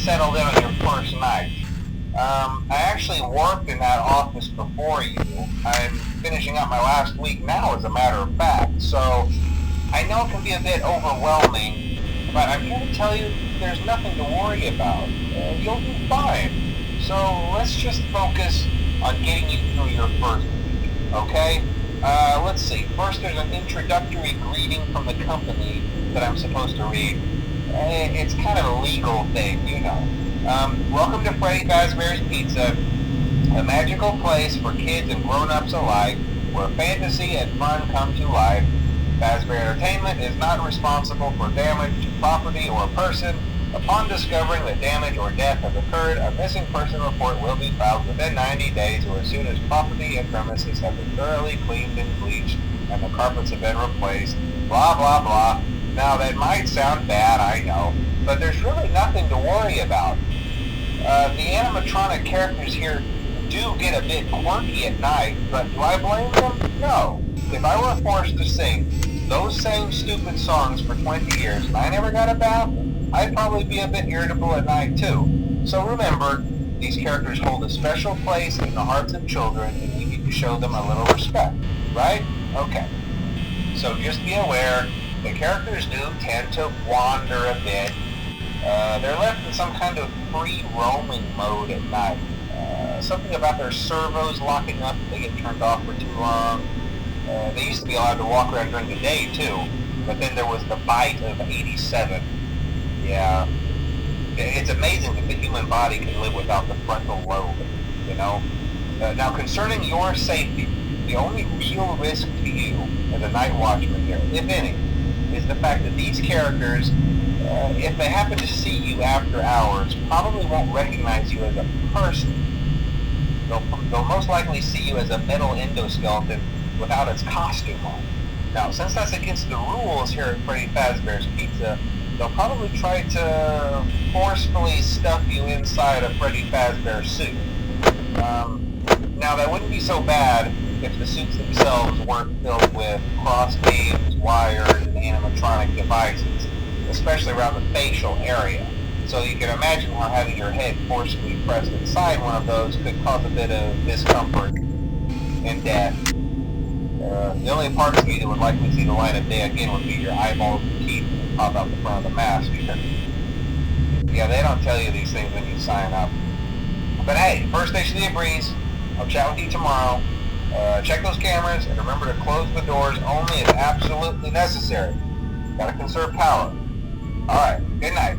settled in on your first night. I actually worked in that office before you. I'm finishing up my last week now, as a matter of fact, so I know it can be a bit overwhelming, but I'm here to tell you there's nothing to worry about. You'll be fine. So let's just focus on getting you through your first week, okay? Let's see. First, there's an introductory greeting from the company that I'm supposed to read. It's kind of a legal thing, you know. Welcome to Freddy Fazbear's Pizza, a magical place for kids and grown-ups alike, where fantasy and fun come to life. Fazbear Entertainment is not responsible for damage to property or person. Upon discovering that damage or death has occurred, a missing person report will be filed within 90 days or as soon as property and premises have been thoroughly cleaned and bleached and the carpets have been replaced. Blah, blah, blah. Now, that might sound bad, I know, but there's really nothing to worry about. The animatronic characters here do get a bit quirky at night, but do I blame them? No. If I were forced to sing those same stupid songs for 20 years and I never got a bath, I'd probably be a bit irritable at night too. So remember, these characters hold a special place in the hearts of children and we need to show them a little respect, right? Okay. So just be aware, the characters do tend to wander a bit. They're left in some kind of free roaming mode at night. Something about their servos locking up if they get turned off for too long. They used to be allowed to walk around during the day too, but then there was the bite of 87. Yeah, it's amazing that the human body can live without the frontal lobe, you know? Now, concerning your safety, the only real risk to you as a night watchman here, if any, is the fact that these characters, if they happen to see you after hours, probably won't recognize you as a person. They'll most likely see you as a metal endoskeleton without its costume on. Now, since that's against the rules here at Freddy Fazbear's Pizza, they'll probably try to forcefully stuff you inside a Freddy Fazbear suit. Now, that wouldn't be so bad if the suits themselves weren't filled with cross beams, wires, and animatronic devices, especially around the facial area. So you can imagine how having your head forcefully pressed inside one of those could cause a bit of discomfort and death. The only parts of you that would likely see the light of day again would be your eyeballs and teeth that pop out the front of the mask. Yeah, they don't tell you these things when you sign up. But hey, first station of the breeze. I'll chat with you tomorrow. Check those cameras and remember to close the doors only if absolutely necessary. Gotta conserve power. Alright, good night.